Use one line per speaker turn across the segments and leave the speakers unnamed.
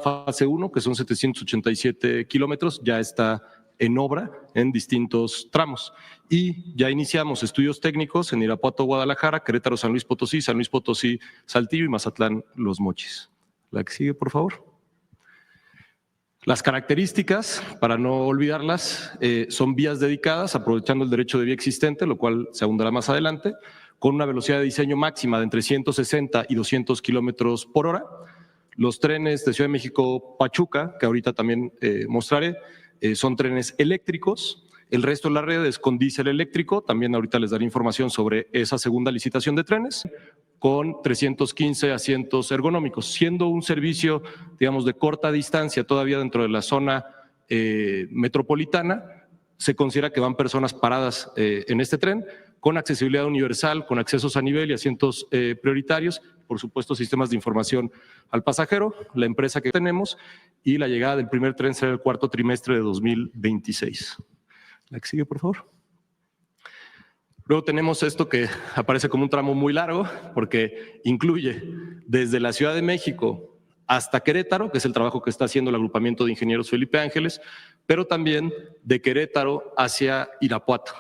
Fase 1, que son 787 kilómetros, ya está en obra en distintos tramos. Y ya iniciamos estudios técnicos en Irapuato, Guadalajara, Querétaro, San Luis Potosí, Saltillo y Mazatlán, Los Mochis. La que sigue, por favor. Las características, para no olvidarlas, son vías dedicadas, aprovechando el derecho de vía existente, lo cual se abundará más adelante, con una velocidad de diseño máxima de entre 160 y 200 kilómetros por hora. Los trenes de Ciudad de México-Pachuca, que ahorita también mostraré, son trenes eléctricos. El resto de la red es con diésel eléctrico. También ahorita les daré información sobre esa segunda licitación de trenes, con 315 asientos ergonómicos, siendo un servicio, digamos, de corta distancia todavía dentro de la zona metropolitana. Se considera que van personas paradas en este tren, con accesibilidad universal, con accesos a nivel y asientos prioritarios, por supuesto sistemas de información al pasajero, la empresa que tenemos, y la llegada del primer tren será el cuarto trimestre de 2026. La que sigue, por favor. Luego tenemos esto que aparece como un tramo muy largo, porque incluye desde la Ciudad de México hasta Querétaro, que es el trabajo que está haciendo el agrupamiento de ingenieros Felipe Ángeles, pero también de Querétaro hacia Irapuato.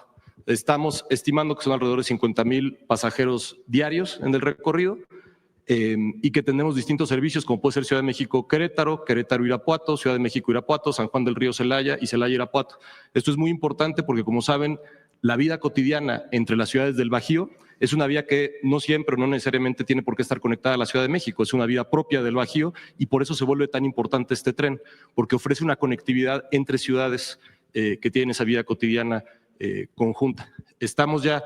Estamos estimando que son alrededor de 50,000 pasajeros diarios en el recorrido y que tenemos distintos servicios como puede ser Ciudad de México-Querétaro, Querétaro-Irapuato, Ciudad de México-Irapuato, San Juan del Río Celaya y Celaya-Irapuato. Esto es muy importante porque, como saben, la vida cotidiana entre las ciudades del Bajío es una vía que no siempre, no necesariamente tiene por qué estar conectada a la Ciudad de México, es una vía propia del Bajío y por eso se vuelve tan importante este tren, porque ofrece una conectividad entre ciudades que tienen esa vida cotidiana conjunta. Estamos ya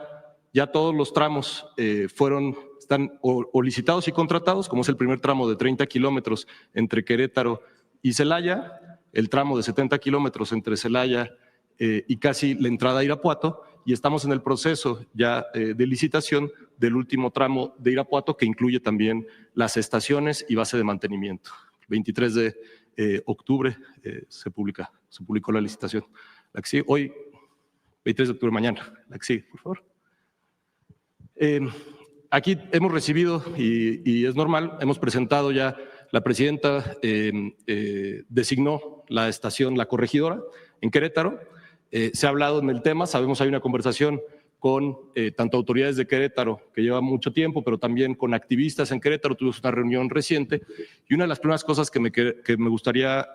todos los tramos están o licitados y contratados, como es el primer tramo de 30 kilómetros entre Querétaro y Celaya, el tramo de 70 kilómetros entre Celaya y casi la entrada a Irapuato, y estamos en el proceso ya de licitación del último tramo de Irapuato, que incluye también las estaciones y base de mantenimiento. 23 de octubre se publicó la licitación. La que sigue, hoy, 23 de octubre, mañana. La que sigue, por favor. Aquí hemos recibido, y es normal, hemos presentado ya, la presidenta designó la estación La Corregidora en Querétaro. Se ha hablado en el tema, sabemos hay una conversación con tanto autoridades de Querétaro, que lleva mucho tiempo, pero también con activistas en Querétaro. Tuvimos una reunión reciente y una de las primeras cosas que me gustaría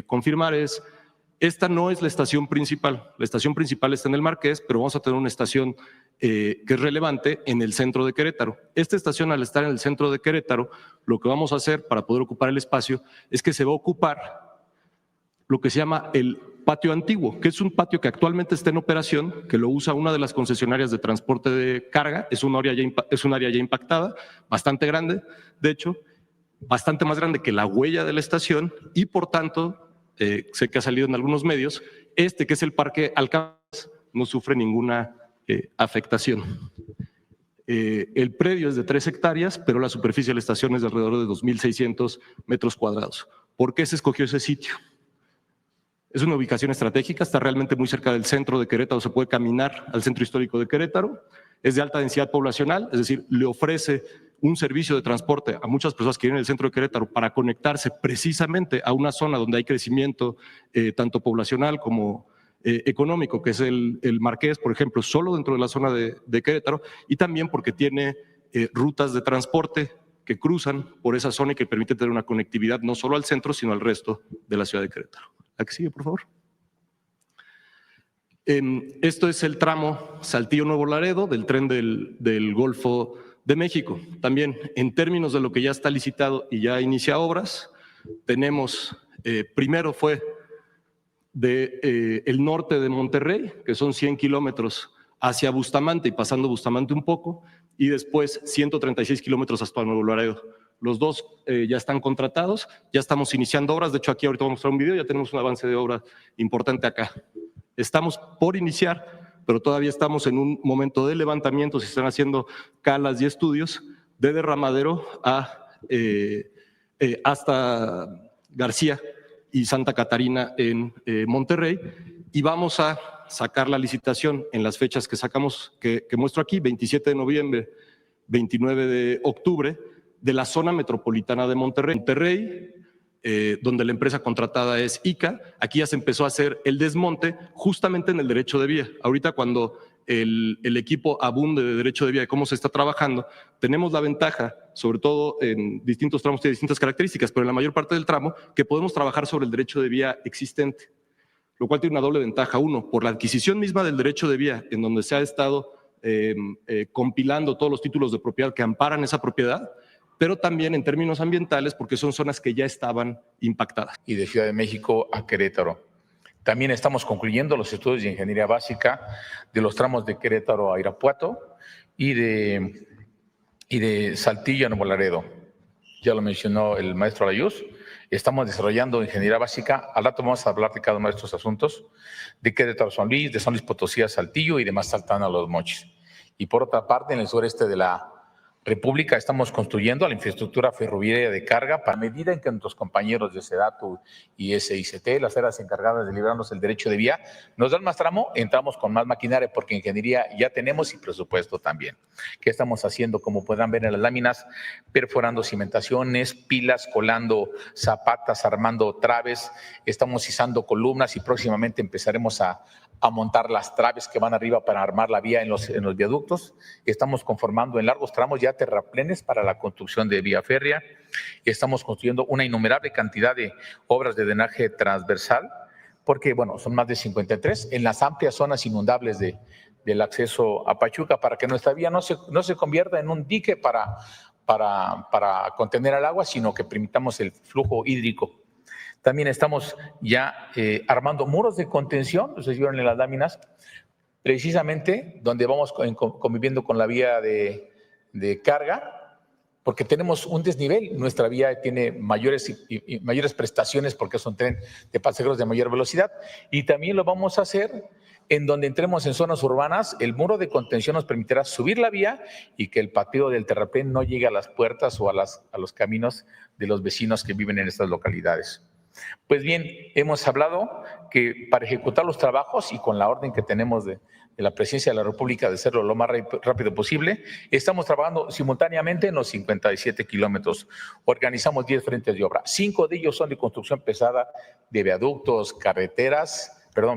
confirmar es: esta no es la estación principal. La estación principal está en el Marqués, pero vamos a tener una estación que es relevante en el centro de Querétaro. Esta estación, al estar en el centro de Querétaro, lo que vamos a hacer para poder ocupar el espacio es que se va a ocupar lo que se llama el patio antiguo, que es un patio que actualmente está en operación, que lo usa una de las concesionarias de transporte de carga. Es un área ya impactada, bastante grande, de hecho, bastante más grande que la huella de la estación, y por tanto, sé que ha salido en algunos medios, que es el Parque Alcatraz, no sufre ninguna afectación. El predio es de 3 hectáreas, pero la superficie de la estación es de alrededor de 2,600 metros cuadrados. ¿Por qué se escogió ese sitio? Es una ubicación estratégica, está realmente muy cerca del centro de Querétaro, se puede caminar al centro histórico de Querétaro, es de alta densidad poblacional, es decir, le ofrece un servicio de transporte a muchas personas que vienen del centro de Querétaro para conectarse precisamente a una zona donde hay crecimiento tanto poblacional como económico, que es el Marqués, por ejemplo, solo dentro de la zona de Querétaro, y también porque tiene rutas de transporte que cruzan por esa zona y que permiten tener una conectividad no solo al centro, sino al resto de la ciudad de Querétaro. La que sigue, por favor. Esto es el tramo Saltillo-Nuevo Laredo del tren del Golfo de México. También, en términos de lo que ya está licitado y ya inicia obras, tenemos, primero fue el norte de Monterrey, que son 100 kilómetros hacia Bustamante y pasando Bustamante un poco, y después 136 kilómetros hasta Nuevo Laredo. Los dos ya están contratados, ya estamos iniciando obras. De hecho, aquí ahorita vamos a mostrar un video, ya tenemos un avance de obra importante acá. Estamos por iniciar, pero todavía estamos en un momento de levantamiento. Se están haciendo calas y estudios de derramadero hasta García y Santa Catarina en Monterrey, y vamos a sacar la licitación en las fechas que sacamos, que muestro aquí: 27 de noviembre, 29 de octubre, de la zona metropolitana de Monterrey. Monterrey, donde la empresa contratada es ICA. Aquí ya se empezó a hacer el desmonte justamente en el derecho de vía. Ahorita cuando el equipo abunde de derecho de vía, de cómo se está trabajando, tenemos la ventaja, sobre todo en distintos tramos de distintas características, pero en la mayor parte del tramo, que podemos trabajar sobre el derecho de vía existente, lo cual tiene una doble ventaja. Uno, por la adquisición misma del derecho de vía, en donde se ha estado compilando todos los títulos de propiedad que amparan esa propiedad, pero también en términos ambientales, porque son zonas que ya estaban impactadas.
Y de Ciudad de México a Querétaro. También estamos concluyendo los estudios de ingeniería básica de los tramos de Querétaro a Irapuato y de Saltillo a Nuevo Laredo. Ya lo mencionó el maestro Layuz. Estamos desarrollando ingeniería básica. Al rato vamos a hablar de cada uno de estos asuntos, de Querétaro a San Luis, de San Luis Potosí a Saltillo y de Mazatán a Los Mochis. Y por otra parte, en el sureste de la República estamos construyendo la infraestructura ferroviaria de carga para medida en que nuestros compañeros de SEDATU y SICT, las áreas encargadas de librarnos el derecho de vía, nos dan más tramo, entramos con más maquinaria porque ingeniería ya tenemos y presupuesto también. ¿Qué estamos haciendo? Como podrán ver en las láminas, perforando cimentaciones, pilas, colando zapatas, armando traves, estamos izando columnas y próximamente empezaremos a montar las traves que van arriba para armar la vía en los viaductos. Estamos conformando en largos tramos ya terraplenes para la construcción de vía férrea. Estamos construyendo una innumerable cantidad de obras de drenaje transversal, porque, bueno, son más de 53 en las amplias zonas inundables del acceso a Pachuca, para que nuestra vía no se convierta en un dique para contener el agua, sino que permitamos el flujo hídrico. También estamos ya armando muros de contención, ustedes vieron en las láminas, precisamente donde vamos conviviendo con la vía de carga, porque tenemos un desnivel. Nuestra vía tiene mayores prestaciones porque es un tren de pasajeros de mayor velocidad, y también lo vamos a hacer en donde entremos en zonas urbanas. El muro de contención nos permitirá subir la vía y que el pateo del terraplén no llegue a las puertas o a los caminos de los vecinos que viven en estas localidades. Pues bien, hemos hablado que para ejecutar los trabajos y con la orden que tenemos de la Presidencia de la República de hacerlo lo más rápido posible, estamos trabajando simultáneamente en los 57 kilómetros. Organizamos 10 frentes de obra. 5 de ellos son de construcción pesada de viaductos,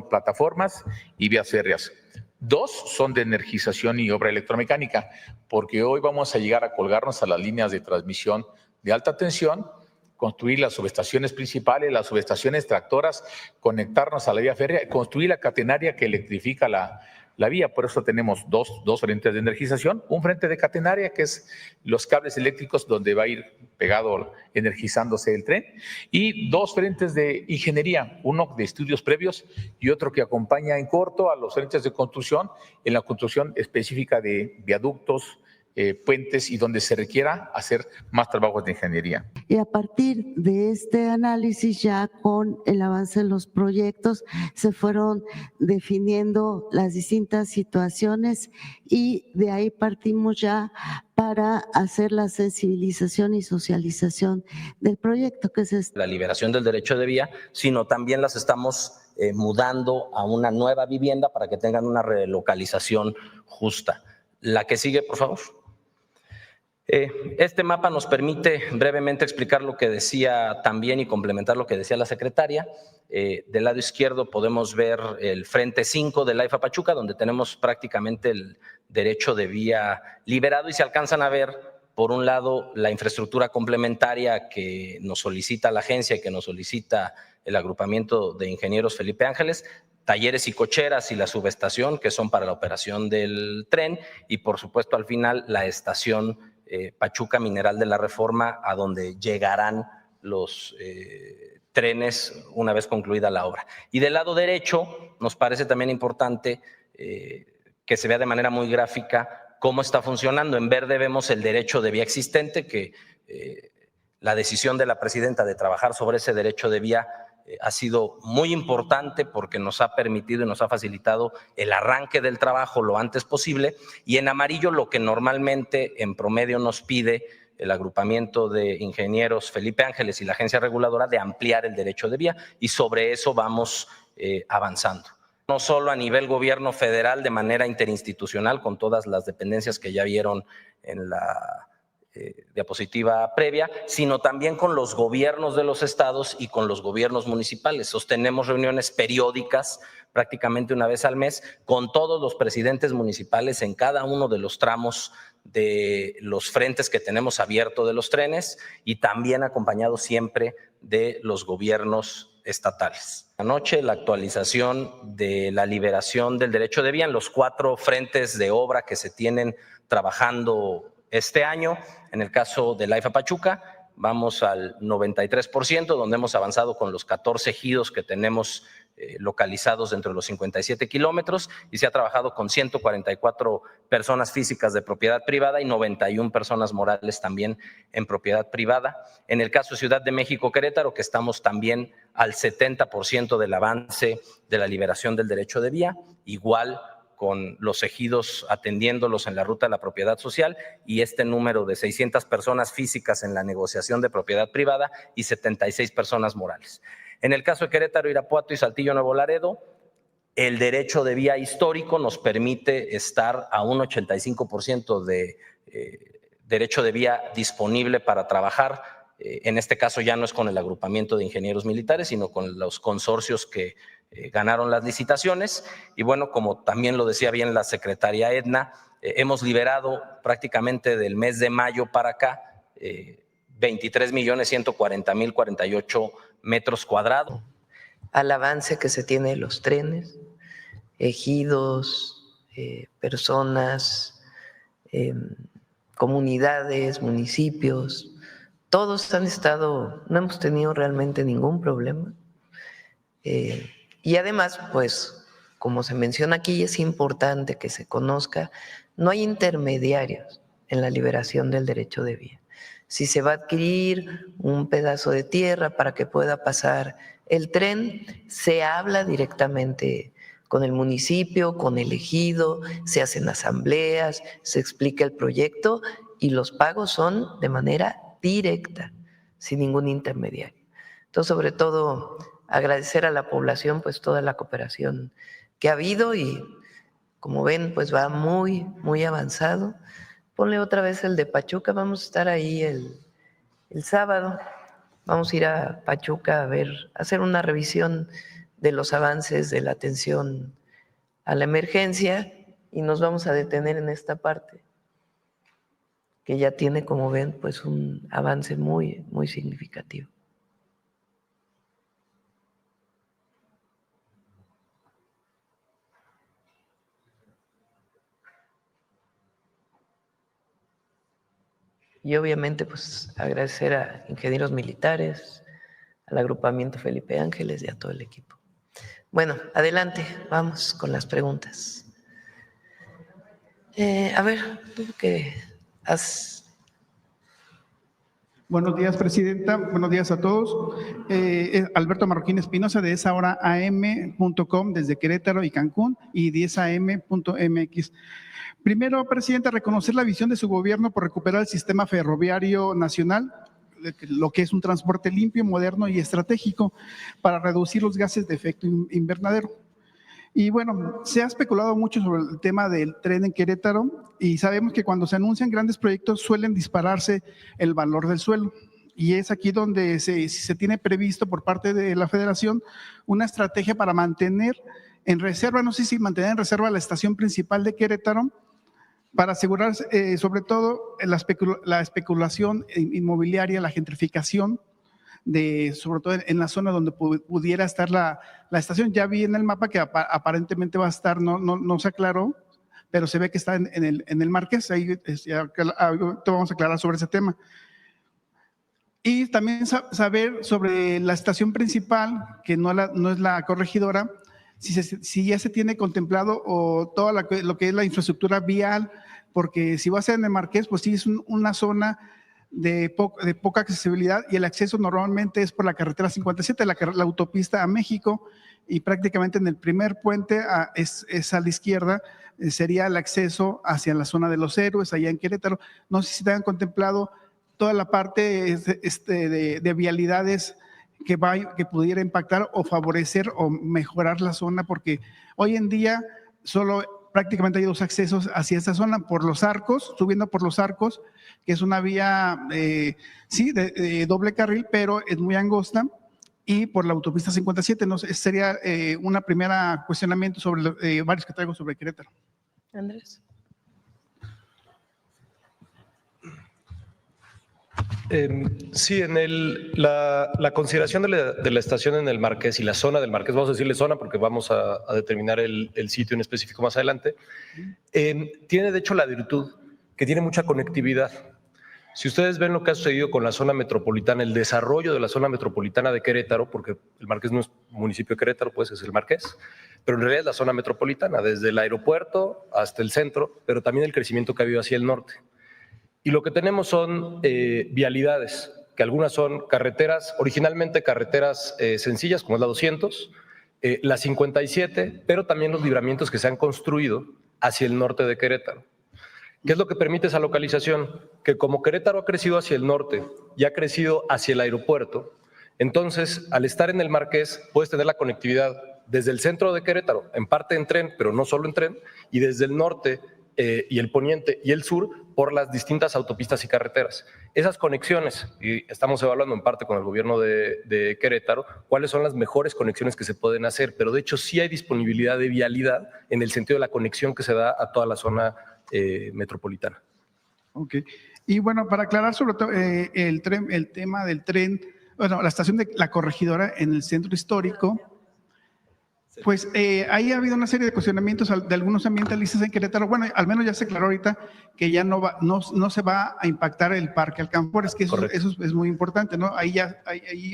plataformas y vías férreas. 2 son de energización y obra electromecánica, porque hoy vamos a llegar a colgarnos a las líneas de transmisión de alta tensión, construir las subestaciones principales, las subestaciones tractoras, conectarnos a la vía férrea, construir la catenaria que electrifica la vía. Por eso tenemos dos frentes de energización, un frente de catenaria, que es los cables eléctricos donde va a ir pegado energizándose el tren, y 2 frentes de ingeniería, uno de estudios previos y otro que acompaña en corto a los frentes de construcción, en la construcción específica de viaductos, puentes y donde se requiera hacer más trabajos de ingeniería.
Y a partir de este análisis, ya con el avance en los proyectos, se fueron definiendo las distintas situaciones y de ahí partimos ya para hacer la sensibilización y socialización del proyecto, que es
la liberación del derecho de vía, sino también las estamos mudando a una nueva vivienda para que tengan una relocalización justa. La que sigue, por favor. Este mapa nos permite brevemente explicar lo que decía también y complementar lo que decía la secretaria. Del lado izquierdo podemos ver el frente 5 de la AIFA Pachuca, donde tenemos prácticamente el derecho de vía liberado, y se alcanzan a ver, por un lado, la infraestructura complementaria que nos solicita la agencia y que nos solicita el agrupamiento de ingenieros Felipe Ángeles, talleres y cocheras y la subestación, que son para la operación del tren, y por supuesto al final la estación Pachuca Mineral de la Reforma, a donde llegarán los trenes una vez concluida la obra. Y del lado derecho nos parece también importante que se vea de manera muy gráfica cómo está funcionando. En verde vemos el derecho de vía existente, que la decisión de la presidenta de trabajar sobre ese derecho de vía ha sido muy importante porque nos ha permitido y nos ha facilitado el arranque del trabajo lo antes posible. Y en amarillo, lo que normalmente en promedio nos pide el agrupamiento de ingenieros Felipe Ángeles y la agencia reguladora, de ampliar el derecho de vía, y sobre eso vamos avanzando. No solo a nivel gobierno federal, de manera interinstitucional, con todas las dependencias que ya vieron en la diapositiva previa, sino también con los gobiernos de los estados y con los gobiernos municipales. Sostenemos reuniones periódicas, prácticamente una vez al mes, con todos los presidentes municipales en cada uno de los tramos de los frentes que tenemos abierto de los trenes y también acompañado siempre de los gobiernos estatales. Anoche la actualización de la liberación del derecho de vía en los 4 frentes de obra que se tienen trabajando este año. En el caso de la IFA Pachuca vamos al 93%, donde hemos avanzado con los 14 ejidos que tenemos localizados dentro de los 57 kilómetros y se ha trabajado con 144 personas físicas de propiedad privada y 91 personas morales también en propiedad privada. En el caso de Ciudad de México, Querétaro, que estamos también al 70% del avance de la liberación del derecho de vía, igual con los ejidos atendiéndolos en la ruta de la propiedad social y este número de 600 personas físicas en la negociación de propiedad privada y 76 personas morales. En el caso de Querétaro, Irapuato y Saltillo Nuevo Laredo, el derecho de vía histórico nos permite estar a un 85% de derecho de vía disponible para trabajar. En este caso ya no es con el agrupamiento de ingenieros militares, sino con los consorcios que ganaron las licitaciones. Y bueno, como también lo decía bien la secretaria Edna, hemos liberado prácticamente del mes de mayo para acá 23.140.048 metros cuadrados.
Al avance que se tiene de los trenes, ejidos, personas, comunidades, municipios, todos han estado, no hemos tenido realmente ningún problema. Y además, pues, como se menciona aquí, es importante que se conozca, no hay intermediarios en la liberación del derecho de vía. Si se va a adquirir un pedazo de tierra para que pueda pasar el tren, se habla directamente con el municipio, con el ejido, se hacen asambleas, se explica el proyecto y los pagos son de manera directa, sin ningún intermediario. Entonces, sobre todo, agradecer a la población pues toda la cooperación que ha habido y como ven pues va muy, muy avanzado. Ponle otra vez el de Pachuca, vamos a estar ahí el sábado, vamos a ir a Pachuca a ver, a hacer una revisión de los avances de la atención a la emergencia y nos vamos a detener en esta parte que ya tiene, como ven, pues un avance muy, muy significativo. Y obviamente pues agradecer a ingenieros militares, al agrupamiento Felipe Ángeles y a todo el equipo. Bueno, adelante, vamos con las preguntas. A ver, tú que has...
Buenos días, presidenta. Buenos días a todos. Alberto Marroquín Espinosa de esahora.am.com desde Querétaro y Cancún y 10am.mx. Primero, presidenta, reconocer la visión de su gobierno por recuperar el sistema ferroviario nacional, lo que es un transporte limpio, moderno y estratégico para reducir los gases de efecto invernadero. Y bueno, se ha especulado mucho sobre el tema del tren en Querétaro y sabemos que cuando se anuncian grandes proyectos suelen dispararse el valor del suelo. Y es aquí donde se tiene previsto por parte de la Federación una estrategia para mantener en reserva, no sé si mantener en reserva la estación principal de Querétaro, para asegurar sobre todo la especulación inmobiliaria, la gentrificación, sobre todo en la zona donde pudiera estar la estación. Ya vi en el mapa que aparentemente va a estar, no se aclaró, pero se ve que está en el Marqués, ahí te vamos a aclarar sobre ese tema. Y también saber sobre la estación principal, que no es la corregidora, si ya se tiene contemplado o todo lo que es la infraestructura vial, porque si va a ser en el Marqués, pues sí es una zona de poca accesibilidad y el acceso normalmente es por la carretera 57, la autopista a México, y prácticamente en el primer puente es a la izquierda, sería el acceso hacia la zona de los Héroes, allá en Querétaro. No sé si te han contemplado toda la parte de vialidades que pudiera impactar o favorecer o mejorar la zona, porque hoy en día solo prácticamente hay dos accesos hacia esta zona, por los Arcos, subiendo por los Arcos, que es una vía, sí, de doble carril, pero es muy angosta, y por la autopista 57. No sé, sería una primera cuestionamiento sobre varios que traigo sobre Querétaro.
Andrés.
Sí, la consideración de la estación en el Marqués y la zona del Marqués, vamos a decirle zona porque vamos a determinar el sitio en específico más adelante, tiene de hecho la virtud que tiene mucha conectividad. Si ustedes ven lo que ha sucedido con la zona metropolitana, el desarrollo de la zona metropolitana de Querétaro, porque el Marqués no es municipio de Querétaro, pues es el Marqués, pero en realidad es la zona metropolitana, desde el aeropuerto hasta el centro, pero también el crecimiento que ha habido hacia el norte. Y lo que tenemos son vialidades, que algunas son carreteras, originalmente carreteras sencillas, como es la 200, la 57, pero también los libramientos que se han construido hacia el norte de Querétaro. ¿Qué es lo que permite esa localización? Que como Querétaro ha crecido hacia el norte y ha crecido hacia el aeropuerto, entonces al estar en el Marqués puedes tener la conectividad desde el centro de Querétaro, en parte en tren, pero no solo en tren, y desde el norte y el poniente y el sur por las distintas autopistas y carreteras. Esas conexiones, y estamos evaluando en parte con el gobierno de Querétaro, cuáles son las mejores conexiones que se pueden hacer, pero de hecho sí hay disponibilidad de vialidad en el sentido de la conexión que se da a toda la zona metropolitana.
Ok. Y bueno, para aclarar sobre todo el tema del tren, bueno, la estación de La Corregidora en el centro histórico, pues ahí ha habido una serie de cuestionamientos de algunos ambientalistas en Querétaro. Bueno, al menos ya se aclaró ahorita que ya no se va a impactar el Parque Alcanfores, que eso es muy importante, ¿no? Ahí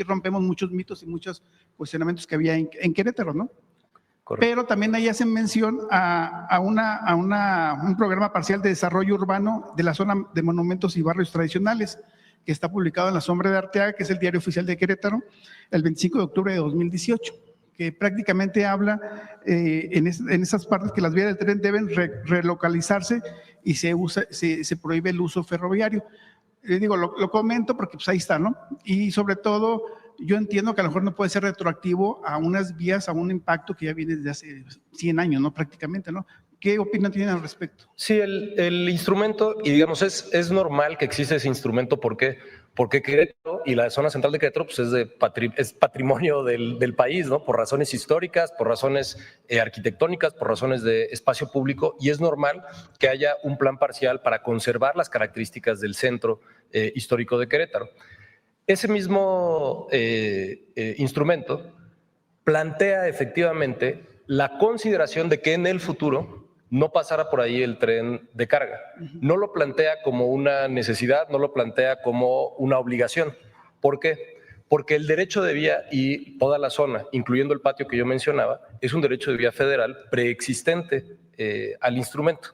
rompemos muchos mitos y muchos cuestionamientos que había en Querétaro, ¿no? Correcto. Pero también ahí hacen mención a un programa parcial de desarrollo urbano de la zona de monumentos y barrios tradicionales, que está publicado en La Sombra de Arteaga, que es el diario oficial de Querétaro, el 25 de octubre de 2018. Que prácticamente habla en esas partes que las vías del tren deben relocalizarse y se prohíbe el uso ferroviario. Digo, lo comento porque pues ahí está, ¿no? Y sobre todo, yo entiendo que a lo mejor no puede ser retroactivo a unas vías, a un impacto que ya viene desde hace 100 años, ¿no? Prácticamente, ¿no? ¿Qué opinión tienen al respecto?
Sí, el instrumento, y digamos, es normal que exista ese instrumento, ¿por qué? Porque Querétaro y la zona central de Querétaro pues es patrimonio del país, ¿no? Por razones históricas, por razones arquitectónicas, por razones de espacio público, y es normal que haya un plan parcial para conservar las características del centro histórico de Querétaro. Ese mismo instrumento plantea efectivamente la consideración de que en el futuro no pasara por ahí el tren de carga. No lo plantea como una necesidad, no lo plantea como una obligación. ¿Por qué? Porque el derecho de vía y toda la zona, incluyendo el patio que yo mencionaba, es un derecho de vía federal preexistente al instrumento.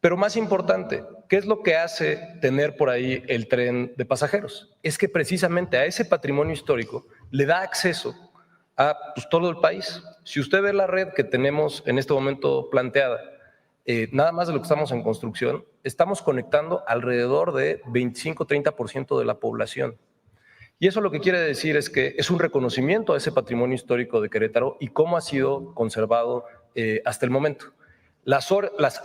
Pero más importante, ¿qué es lo que hace tener por ahí el tren de pasajeros? Es que precisamente a ese patrimonio histórico le da acceso a pues, todo el país. Si usted ve la red que tenemos en este momento planteada, nada más de lo que estamos en construcción, estamos conectando alrededor de 25-30% de la población. Y eso lo que quiere decir es que es un reconocimiento a ese patrimonio histórico de Querétaro y cómo ha sido conservado hasta el momento. Las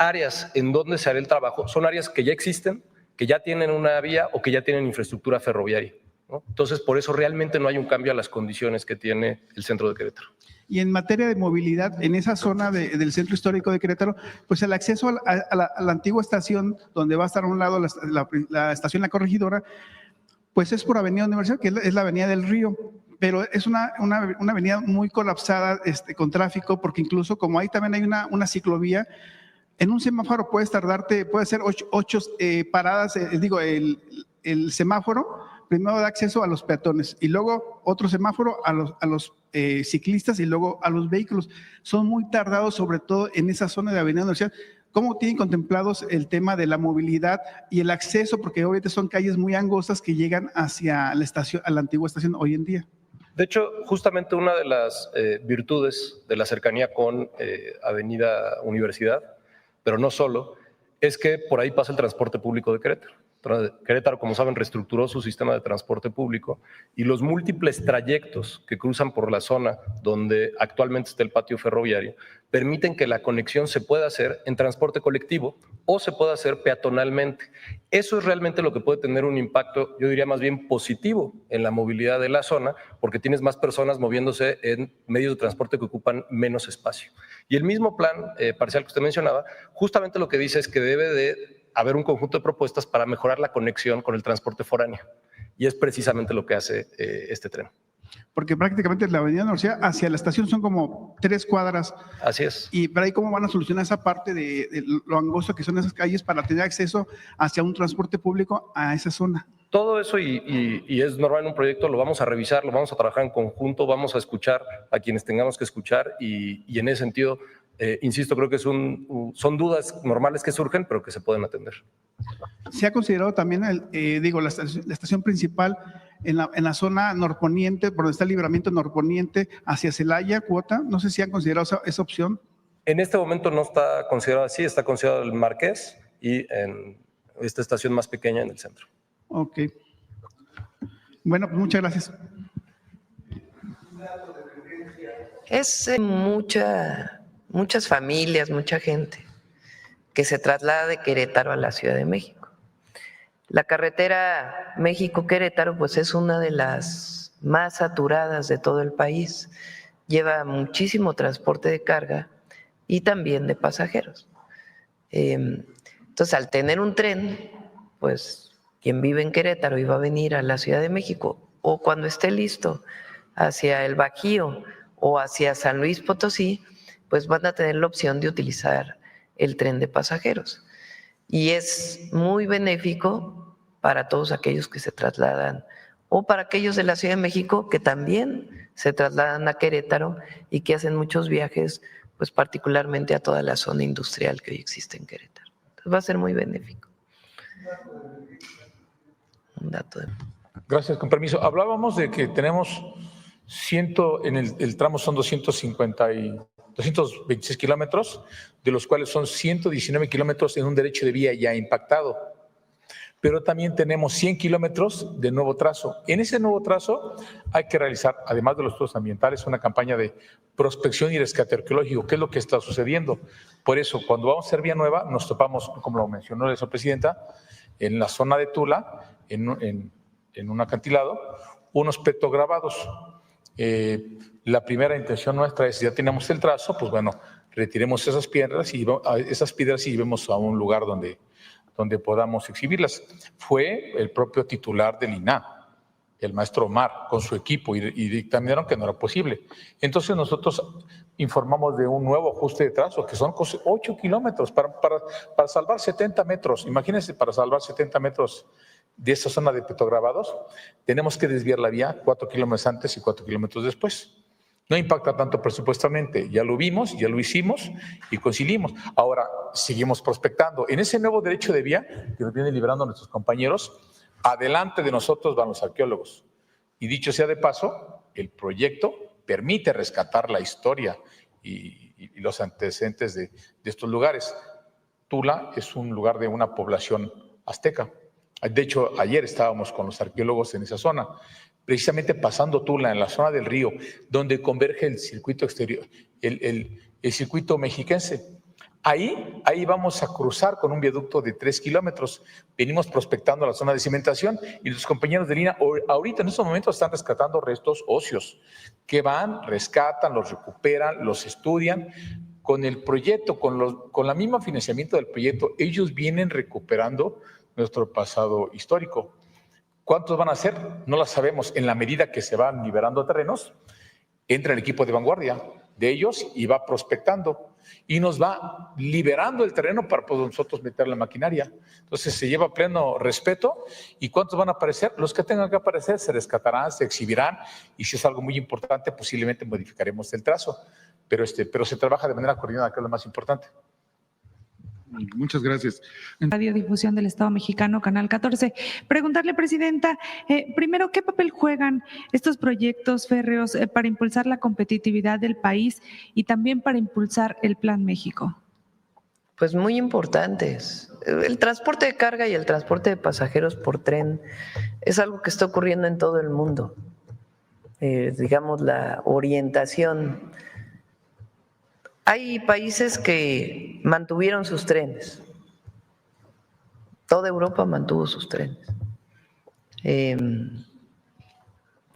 áreas en donde se hará el trabajo son áreas que ya existen, que ya tienen una vía o que ya tienen infraestructura ferroviaria, ¿no? Entonces, por eso realmente no hay un cambio a las condiciones que tiene el centro de Querétaro.
Y en materia de movilidad, en esa zona del centro histórico de Querétaro, pues el acceso a la antigua estación, donde va a estar a un lado la estación La Corregidora, pues es por Avenida Universidad, que es la Avenida del Río, pero es una avenida muy colapsada con tráfico, porque incluso como ahí también hay una ciclovía, en un semáforo puede ser 8 paradas, el semáforo primero da acceso a los peatones y luego otro semáforo a los ciclistas y luego a los vehículos. Son muy tardados, sobre todo en esa zona de Avenida Universidad. ¿Cómo tienen contemplados el tema de la movilidad y el acceso? Porque obviamente son calles muy angostas que llegan hacia la estación, a la antigua estación hoy en día.
De hecho, justamente una de las virtudes de la cercanía con Avenida Universidad, pero no solo, es que por ahí pasa el transporte público de Querétaro. Querétaro, como saben, reestructuró su sistema de transporte público y los múltiples trayectos que cruzan por la zona donde actualmente está el patio ferroviario permiten que la conexión se pueda hacer en transporte colectivo o se pueda hacer peatonalmente. Eso es realmente lo que puede tener un impacto, yo diría más bien positivo en la movilidad de la zona, porque tienes más personas moviéndose en medios de transporte que ocupan menos espacio. Y el mismo plan parcial que usted mencionaba, justamente lo que dice es que debe de haber un conjunto de propuestas para mejorar la conexión con el transporte foráneo. Y es precisamente lo que hace este tren.
Porque prácticamente la avenida Universidad hacia la estación son como 3 cuadras.
Así es.
Y por ahí, ¿cómo van a solucionar esa parte de lo angosto que son esas calles para tener acceso hacia un transporte público a esa zona?
Todo eso y es normal en un proyecto, lo vamos a revisar, lo vamos a trabajar en conjunto, vamos a escuchar a quienes tengamos que escuchar y en ese sentido, insisto, creo que son dudas normales que surgen, pero que se pueden atender.
¿Se ha considerado también, la estación principal en la zona norponiente, por donde está el libramiento norponiente, hacia Celaya, Cuota? No sé si han considerado esa opción.
En este momento no está considerado así, está considerado el Marqués y en esta estación más pequeña en el centro.
Ok. Bueno, pues muchas gracias.
Es muchas familias, mucha gente que se traslada de Querétaro a la Ciudad de México. La carretera México-Querétaro pues es una de las más saturadas de todo el país. Lleva muchísimo transporte de carga y también de pasajeros. Entonces, al tener un tren, pues quien vive en Querétaro y va a venir a la Ciudad de México o cuando esté listo hacia el Bajío o hacia San Luis Potosí, pues van a tener la opción de utilizar el tren de pasajeros. Y es muy benéfico para todos aquellos que se trasladan o para aquellos de la Ciudad de México que también se trasladan a Querétaro y que hacen muchos viajes, pues particularmente a toda la zona industrial que hoy existe en Querétaro. Entonces va a ser muy benéfico. Un dato de...
Gracias, con permiso. Hablábamos de que tenemos en el tramo son 226 kilómetros, de los cuales son 119 kilómetros en un derecho de vía ya impactado. Pero también tenemos 100 kilómetros de nuevo trazo. En ese nuevo trazo hay que realizar, además de los estudios ambientales, una campaña de prospección y rescate arqueológico. ¿Qué es lo que está sucediendo? Por eso, cuando vamos a hacer vía nueva, nos topamos, como lo mencionó la vicepresidenta, en la zona de Tula, en un acantilado, unos petrograbados. La primera intención nuestra es, si ya tenemos el trazo, pues bueno, retiremos esas piedras y vemos a un lugar donde podamos exhibirlas. Fue el propio titular del INAH, el maestro Omar, con su equipo, y dictaminaron que no era posible. Entonces nosotros informamos de un nuevo ajuste de trazo, que son 8 kilómetros para salvar 70 metros. Imagínense, para salvar 70 metros de esa zona de petrograbados, tenemos que desviar la vía 4 kilómetros antes y 4 kilómetros después. No impacta tanto presupuestalmente, ya lo vimos, ya lo hicimos y conciliamos. Ahora seguimos prospectando. En ese nuevo derecho de vía que nos vienen liberando nuestros compañeros, adelante de nosotros van los arqueólogos. Y dicho sea de paso, el proyecto permite rescatar la historia y los antecedentes de estos lugares. Tula es un lugar de una población azteca. De hecho, ayer estábamos con los arqueólogos en esa zona, precisamente pasando Tula, en la zona del río, donde converge el circuito exterior, el circuito mexiquense. Ahí vamos a cruzar con un viaducto de 3 kilómetros. Venimos prospectando la zona de cimentación y los compañeros de Lina ahorita en estos momentos están rescatando restos óseos que van, rescatan, los recuperan, los estudian. Con el proyecto, con la misma financiamiento del proyecto, ellos vienen recuperando nuestro pasado histórico. ¿Cuántos van a ser? No lo sabemos. En la medida que se van liberando terrenos, entra el equipo de vanguardia de ellos y va prospectando y nos va liberando el terreno para pues, nosotros meter la maquinaria. Entonces se lleva pleno respeto. ¿Y cuántos van a aparecer? Los que tengan que aparecer se rescatarán, se exhibirán y si es algo muy importante, posiblemente modificaremos el trazo. Pero se trabaja de manera coordinada, que es lo más importante.
Muchas gracias.
Radiodifusión del Estado Mexicano, Canal 14. Preguntarle, Presidenta, primero, ¿qué papel juegan estos proyectos férreos para impulsar la competitividad del país y también para impulsar el Plan México?
Pues muy importantes. El transporte de carga y el transporte de pasajeros por tren es algo que está ocurriendo en todo el mundo. Digamos, la orientación. Hay países que mantuvieron sus trenes. Toda Europa mantuvo sus trenes.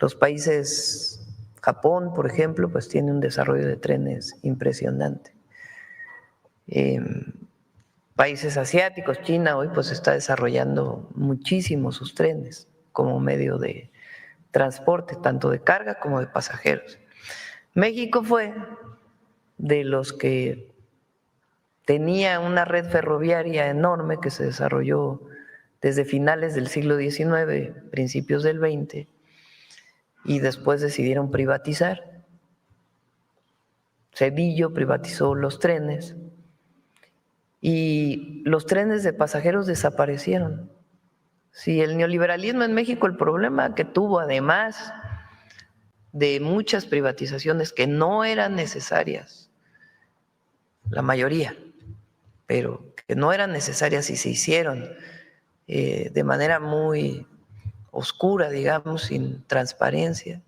Los países, Japón, por ejemplo, pues tiene un desarrollo de trenes impresionante. Países asiáticos, China hoy pues está desarrollando muchísimo sus trenes como medio de transporte, tanto de carga como de pasajeros. México fue de los que tenía una red ferroviaria enorme que se desarrolló desde finales del siglo XIX, principios del XX, y después decidieron privatizar. Cedillo privatizó los trenes y los trenes de pasajeros desaparecieron. Sí, el neoliberalismo en México, el problema que tuvo, además de muchas privatizaciones que no eran necesarias, la mayoría, pero que no eran necesarias y se hicieron de manera muy oscura, digamos, sin transparencia.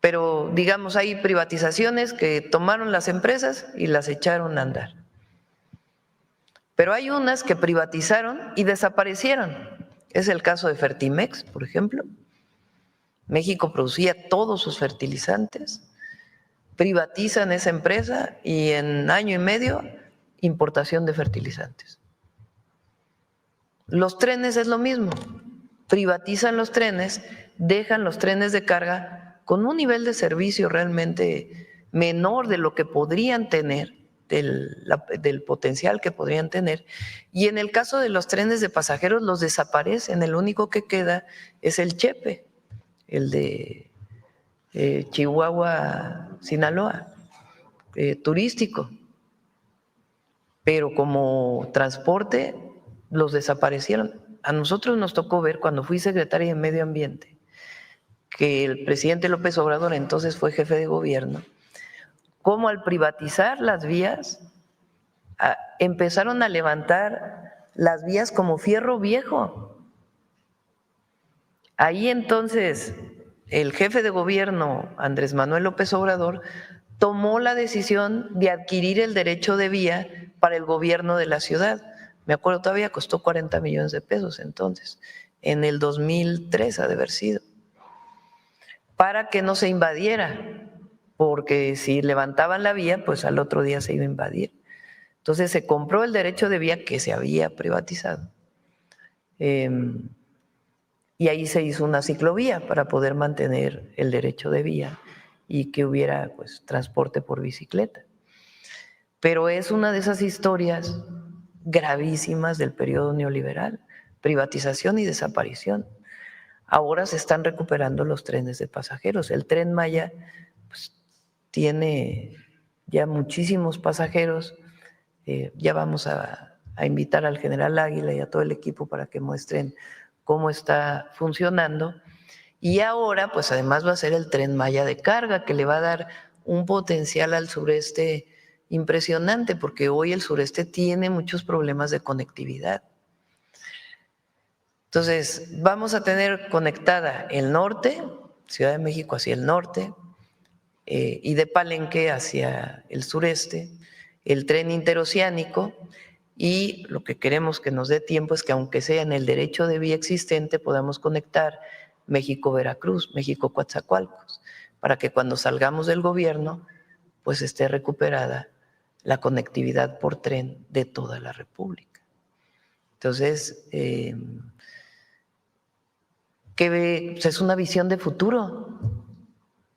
Pero, digamos, hay privatizaciones que tomaron las empresas y las echaron a andar. Pero hay unas que privatizaron y desaparecieron. Es el caso de Fertimex, por ejemplo. México producía todos sus fertilizantes, privatizan esa empresa y en año y medio importación de fertilizantes. Los trenes es lo mismo, privatizan los trenes, dejan los trenes de carga con un nivel de servicio realmente menor de lo que podrían tener, del potencial que podrían tener, y en el caso de los trenes de pasajeros los desaparecen, el único que queda es el Chepe, el de Chihuahua, Sinaloa, turístico, pero como transporte los desaparecieron. A nosotros nos tocó ver cuando fui secretaria de Medio Ambiente que el presidente López Obrador entonces fue jefe de gobierno, cómo al privatizar las vías empezaron a levantar las vías como fierro viejo. Ahí entonces el jefe de gobierno, Andrés Manuel López Obrador, tomó la decisión de adquirir el derecho de vía para el gobierno de la ciudad. Me acuerdo todavía, costó 40 millones de pesos entonces, en el 2003 ha de haber sido, para que no se invadiera, porque si levantaban la vía, pues al otro día se iba a invadir. Entonces se compró el derecho de vía que se había privatizado. Y ahí se hizo una ciclovía para poder mantener el derecho de vía y que hubiera pues transporte por bicicleta. Pero es una de esas historias gravísimas del periodo neoliberal, privatización y desaparición. Ahora se están recuperando los trenes de pasajeros. El Tren Maya pues, tiene ya muchísimos pasajeros. Ya vamos a invitar al general Águila y a todo el equipo para que muestren cómo está funcionando. Y ahora, pues además va a ser el Tren Maya de carga, que le va a dar un potencial al sureste impresionante, porque hoy el sureste tiene muchos problemas de conectividad. Entonces, vamos a tener conectada el norte, Ciudad de México hacia el norte, y de Palenque hacia el sureste, el tren interoceánico, y lo que queremos que nos dé tiempo es que aunque sea en el derecho de vía existente podamos conectar México-Veracruz, México-Coatzacoalcos, para que cuando salgamos del gobierno pues esté recuperada la conectividad por tren de toda la República. Entonces, es una visión de futuro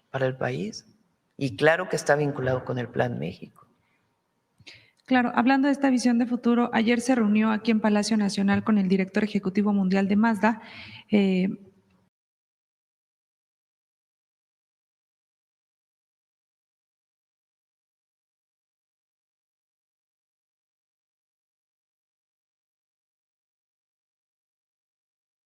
para el país y claro que está vinculado con el Plan México.
Claro, hablando de esta visión de futuro, ayer se reunió aquí en Palacio Nacional con el director ejecutivo mundial de Mazda,